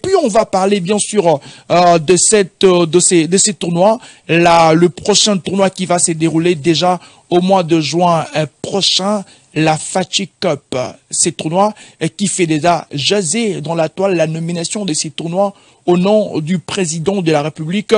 puis on va parler bien sûr de ces tournois. Le prochain tournoi qui va se dérouler déjà au mois de juin prochain, la Fatih Cup. Ces tournois qui fait déjà jaser dans la toile. La nomination de ces tournois au nom du président de la République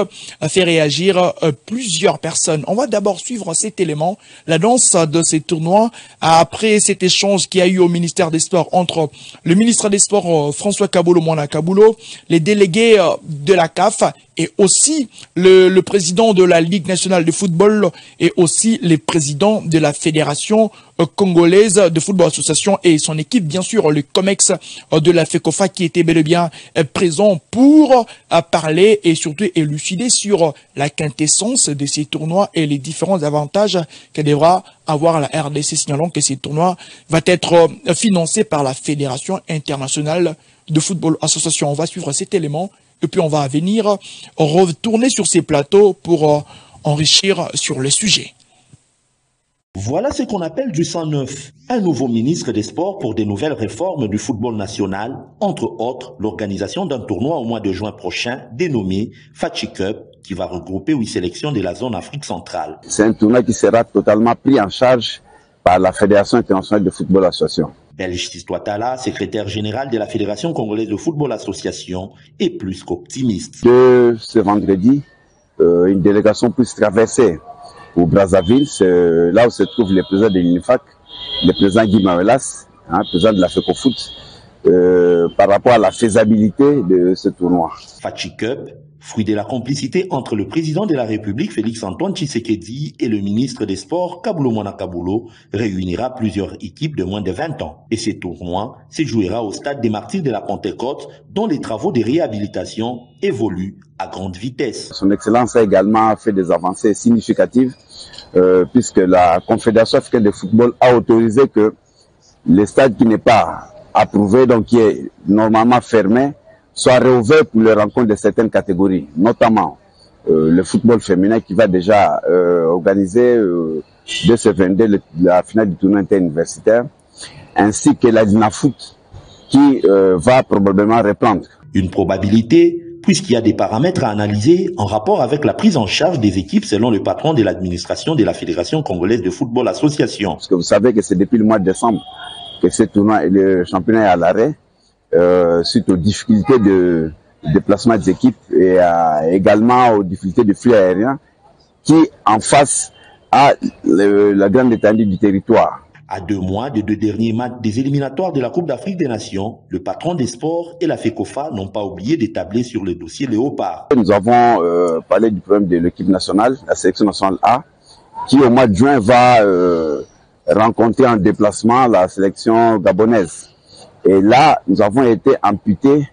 fait réagir plusieurs personnes. On va d'abord suivre cet élément, l'annonce de ces tournois après cet échange qu'il y a eu au ministère des Sports entre le ministre des Sports François Kaboulo-Moana Kaboulo, les délégués de la CAF et aussi le président de la Ligue nationale de football et aussi les présidents de la Fédération congolaise de football association et son équipe, bien sûr, le COMEX de la FECOFA qui était bel et bien présent pour parler et surtout élucider sur la quintessence de ces tournois et les différents avantages que devra avoir la RDC, signalant que ces tournois va être financé par la Fédération internationale de football association. On va suivre cet élément et puis on va venir retourner sur ces plateaux pour enrichir sur le sujet. Voilà ce qu'on appelle du 109. Un nouveau ministre des Sports pour des nouvelles réformes du football national, entre autres l'organisation d'un tournoi au mois de juin prochain dénommé Fatih Cup, qui va regrouper 8 sélections de la zone Afrique centrale. C'est un tournoi qui sera totalement pris en charge par la Fédération internationale de football association. Belge Tala, secrétaire général de la Fédération congolaise de football association, est plus qu'optimiste. Ce vendredi, une délégation puisse traverser au Brazzaville, c'est là où se trouve le président de l'UNIFAC, le président Guy Mawelas, président de la FECOFOOT, par rapport à la faisabilité de ce tournoi. Fatih Cup, fruit de la complicité entre le président de la République, Félix-Antoine Tshisekedi, et le ministre des Sports, Kaboulo-Moana Kaboulo, réunira plusieurs équipes de moins de 20 ans. Et ce tournoi se jouera au stade des Martyrs de la Pentecôte, dont les travaux de réhabilitation évoluent à grande vitesse. Son Excellence a également fait des avancées significatives, puisque la Confédération africaine de football a autorisé que le stade qui n'est pas approuvé, donc qui est normalement fermé, soit réouvert pour les rencontres de certaines catégories, notamment le football féminin qui va déjà organiser dès ce 22 la finale du tournoi interuniversitaire, ainsi que la Dinafoot qui va probablement reprendre. Une probabilité, puisqu'il y a des paramètres à analyser en rapport avec la prise en charge des équipes selon le patron de l'administration de la Fédération congolaise de football association. Parce que vous savez que c'est depuis le mois de décembre que ce tournoi et le championnat est à l'arrêt, suite aux difficultés de déplacement des équipes et également aux difficultés de flux aériens qui en face à la grande étendue du territoire. À 2 mois des 2 derniers matchs des éliminatoires de la Coupe d'Afrique des Nations, le patron des sports et la FECOFA n'ont pas oublié d'établir sur le dossier Léopard. Nous avons parlé du problème de l'équipe nationale, la sélection nationale A, qui au mois de juin va rencontrer en déplacement la sélection gabonaise. Et là, nous avons été amputés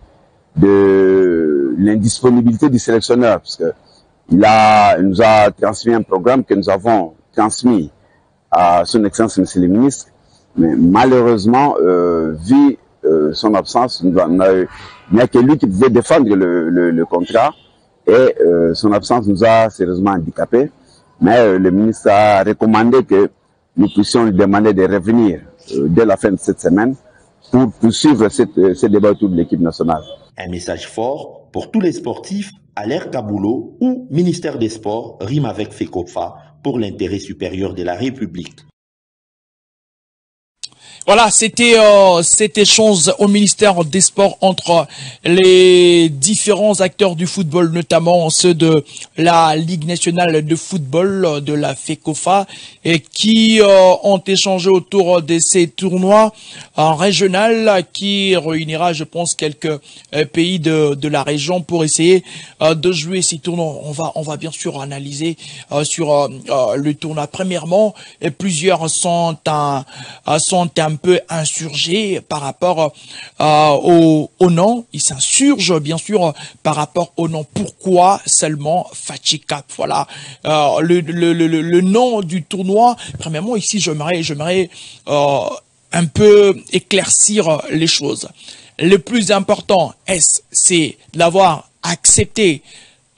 de l'indisponibilité du sélectionneur, parce que il nous a transmis un programme que nous avons transmis à son Excellence Monsieur le Ministre, mais malheureusement, vu son absence, il n'y a que lui qui pouvait défendre le contrat, et son absence nous a sérieusement handicapés, mais le ministre a recommandé que nous puissions lui demander de revenir dès la fin de cette semaine pour poursuivre ce débat autour de l'équipe nationale. Un message fort pour tous les sportifs, à l'ère Kaboulo ou ministère des Sports rime avec FECOFA pour l'intérêt supérieur de la République. Voilà, c'était cet échange au ministère des Sports entre les différents acteurs du football, notamment ceux de la Ligue nationale de football, de la FECOFA, et qui ont échangé autour de ces tournois régionaux qui réunira, je pense, quelques pays de la région pour essayer de jouer ces tournois. On va bien sûr analyser sur le tournoi. Premièrement, plusieurs sont un peu insurgés par rapport au nom. Ils s'insurgent bien sûr par rapport au nom. Pourquoi seulement Fatih Cup? Voilà le nom du tournoi. Premièrement, ici j'aimerais un peu éclaircir les choses. Le plus important, c'est d'avoir accepté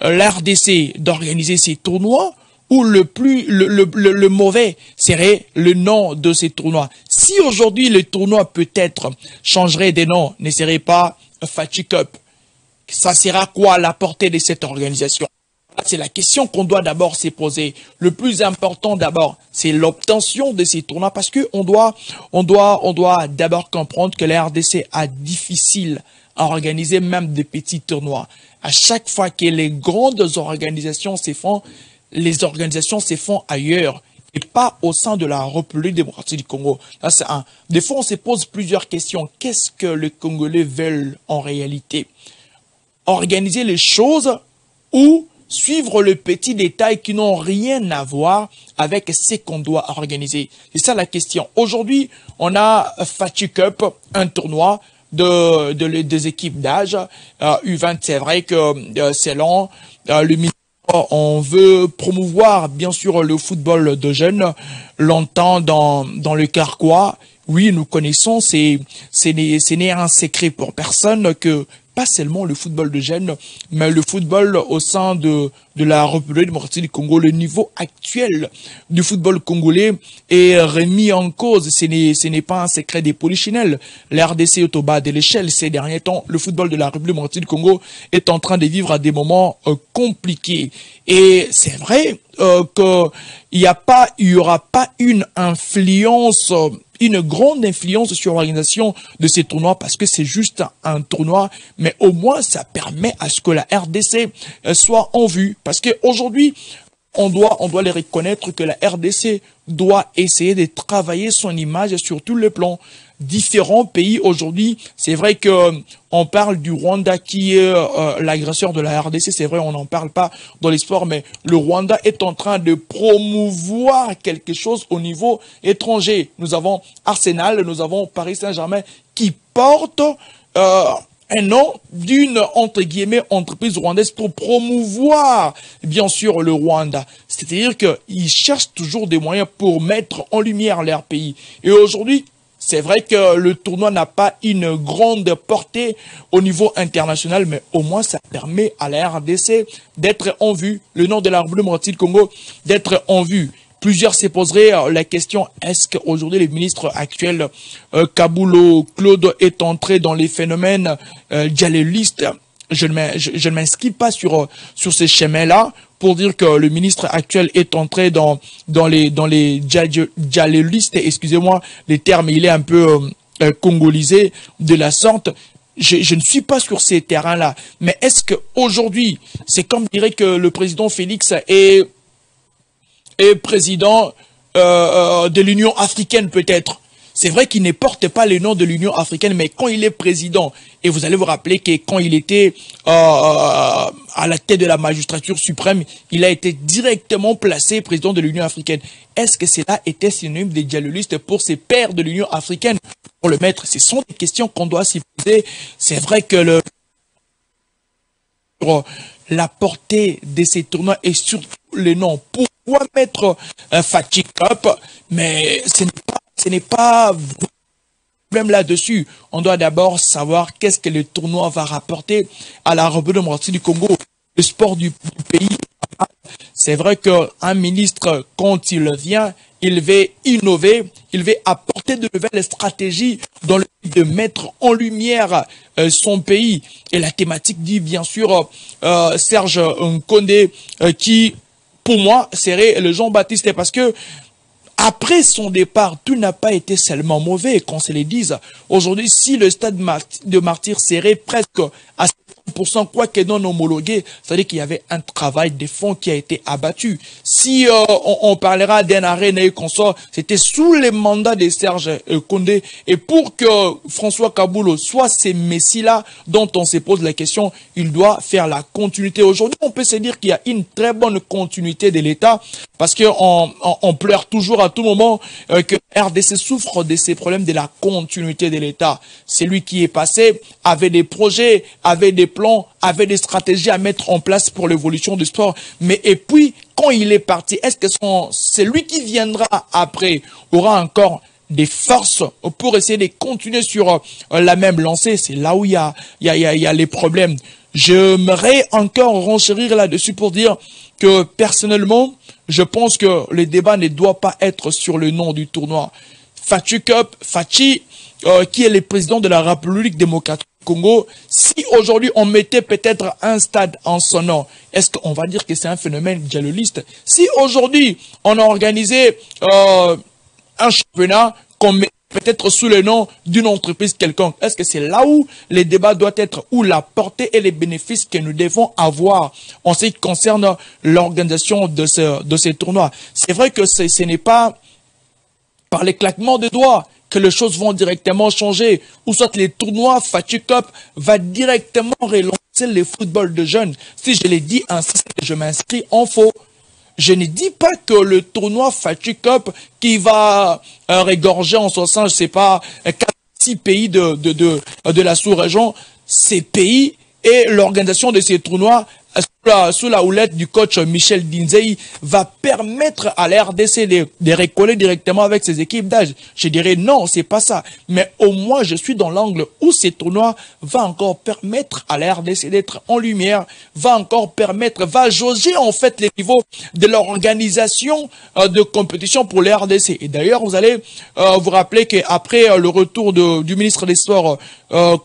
l'RDC d'organiser ces tournois, ou le mauvais serait le nom de ces tournois. Si aujourd'hui le tournoi peut-être changerait des noms, ne serait pas Fatih Cup, Ça sera quoi la portée de cette organisation? C'est la question qu'on doit d'abord se poser. Le plus important d'abord, c'est l'obtention de ces tournois parce que on doit d'abord comprendre que la RDC a difficile à organiser même des petits tournois. À chaque fois que les grandes organisations se font, les organisations se font ailleurs et pas au sein de la République démocratique du Congo. Là, c'est un. Des fois, on se pose plusieurs questions. Qu'est-ce que les Congolais veulent en réalité? Organiser les choses ou suivre les petits détails qui n'ont rien à voir avec ce qu'on doit organiser. C'est ça la question. Aujourd'hui, on a Fachi Cup, un tournoi des équipes d'âge. U20, c'est vrai que c'est long. Le ministre, on veut promouvoir, bien sûr, le football de jeunes. Longtemps dans le Carquois, oui, nous connaissons, c'est n'est un secret pour personne que pas seulement le football de jeunes, mais le football au sein de la République démocratique du Congo. Le niveau actuel du football congolais est remis en cause. Ce n'est pas un secret des polichinelles. La RDC est au bas de l'échelle ces derniers temps. Le football de la République démocratique du Congo est en train de vivre à des moments compliqués. Et c'est vrai qu'il y aura pas une influence une grande influence sur l'organisation de ces tournois parce que c'est juste un tournoi, mais au moins ça permet à ce que la RDC soit en vue. Parce qu'aujourd'hui, on doit les reconnaître que la RDC doit essayer de travailler son image sur tous les plans. Différents pays aujourd'hui, c'est vrai que on parle du Rwanda qui est l'agresseur de la RDC, c'est vrai, on n'en parle pas dans les sports, mais le Rwanda est en train de promouvoir quelque chose au niveau étranger. Nous avons Arsenal, nous avons Paris Saint-Germain qui portent un nom d'une, entre guillemets, entreprise rwandaise pour promouvoir, bien sûr, le Rwanda. C'est-à-dire qu'ils cherchent toujours des moyens pour mettre en lumière leur pays. Et aujourd'hui, c'est vrai que le tournoi n'a pas une grande portée au niveau international, mais au moins ça permet à la RDC d'être en vue, le nom de la République démocratique du Congo d'être en vue. Plusieurs se poseraient la question, est-ce qu'aujourd'hui le ministre actuel Kabulo Claude est entré dans les phénomènes djihadistes? Je ne m'inscris pas sur ces chemins-là pour dire que le ministre actuel est entré dans les djihadistes. Excusez-moi, les termes, il est un peu congolisé de la sorte. Je ne suis pas sur ces terrains-là. Mais est-ce qu'aujourd'hui, c'est comme dirait que le président Félix est président de l'Union africaine peut-être. C'est vrai qu'il ne porte pas le nom de l'Union africaine, mais quand il est président, et vous allez vous rappeler que quand il était à la tête de la magistrature suprême, il a été directement placé président de l'Union africaine. Est-ce que cela était synonyme des djihadistes pour ses pairs de l'Union africaine? Pour le mettre, ce sont des questions qu'on doit s'y poser. C'est vrai que la portée de ces tournois et surtout les noms. Pourquoi mettre un Fachi Cup? Mais ce n'est pas problème là-dessus. On doit d'abord savoir qu'est-ce que le tournoi va rapporter à la République démocratique du Congo, le sport du pays. C'est vrai qu'un ministre, quand il vient, il veut innover, il veut apporter de nouvelles stratégies dans le but de mettre en lumière son pays. Et la thématique dit bien sûr Serge Nkondé qui, pour moi, serait le Jean-Baptiste parce que après son départ, tout n'a pas été seulement mauvais, qu'on se le dise. Aujourd'hui, si le stade de Martyr serait presque à 100%, quoi que non homologué, c'est-à-dire qu'il y avait un travail de fond qui a été abattu. Si on parlera d'un arène et consort, c'était sous les mandats de Serge Kondé. Et pour que François Kabulo soit ces messies-là dont on se pose la question, il doit faire la continuité. Aujourd'hui, on peut se dire qu'il y a une très bonne continuité de l'État parce qu'on pleure toujours à tout moment que RDC souffre de ces problèmes de la continuité de l'État. C'est lui qui est passé, avait des projets, avait des plans, avait des stratégies à mettre en place pour l'évolution du sport. Mais et puis, quand il est parti, est-ce que c'est lui qui viendra après, aura encore des forces pour essayer de continuer sur la même lancée? C'est là où il y a les problèmes. J'aimerais encore renchérir là-dessus pour dire que personnellement, je pense que le débat ne doit pas être sur le nom du tournoi. Fachi Cup, Fachi, qui est le président de la République démocratique du Congo, si aujourd'hui on mettait peut-être un stade en son nom, est-ce qu'on va dire que c'est un phénomène dialoliste? Si aujourd'hui on a organisé un championnat qu'on met peut-être sous le nom d'une entreprise quelconque, est-ce que c'est là où les débats doivent être, où la portée et les bénéfices que nous devons avoir en ce qui concerne l'organisation de ces tournois? C'est vrai que ce n'est pas par les claquements de doigts que les choses vont directement changer, ou soit les tournois Fatih Cup va directement relancer le football de jeunes. Si je l'ai dit ainsi, je m'inscris en faux. Je ne dis pas que le tournoi Fatih Cup qui va régorger en son sein, je sais pas, 4-6 pays de la sous-région, ces pays et l'organisation de ces tournois sous la houlette du coach Michel Dinzei va permettre à la RDC de recoller directement avec ses équipes d'âge. Je dirais non, c'est pas ça. Mais au moins, je suis dans l'angle où ces tournois va encore permettre à la RDC d'être en lumière, va jauger en fait les niveaux de l'organisation de compétition pour la RDC. Et d'ailleurs, vous allez vous rappeler qu'après le retour du ministre des Sports,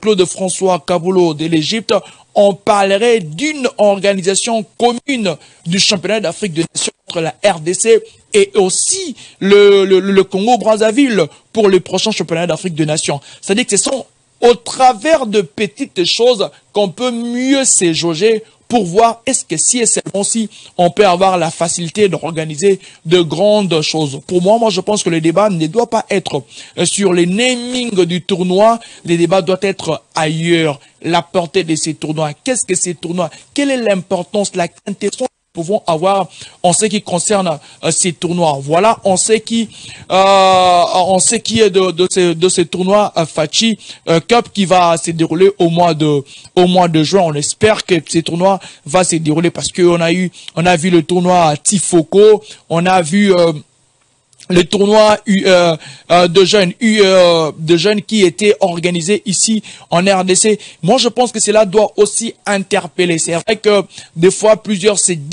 Claude François Kaboulou de l'Égypte, on parlerait d'une organisation commune du championnat d'Afrique des Nations entre la RDC et aussi le Congo-Brazzaville pour le prochain championnat d'Afrique des Nations. C'est-à-dire que ce sont au travers de petites choses qu'on peut mieux se jauger pour voir est-ce que si et seulement si on peut avoir la facilité d'organiser de grandes choses. Pour moi, je pense que le débat ne doit pas être sur les namings du tournoi, les débats doivent être ailleurs. La portée de ces tournois, qu'est-ce que ces tournois, quelle est l'importance, la quintessence que nous pouvons avoir en ce qui concerne ces tournois. Voilà, on sait qui est de ces tournois Fatih Cup qui va se dérouler au mois de juin. On espère que ces tournois va se dérouler parce que on a vu le tournoi Tifoko, on a vu le tournoi de jeunes qui était organisé ici en RDC. Moi, je pense que cela doit aussi interpeller. C'est vrai que des fois, plusieurs se disent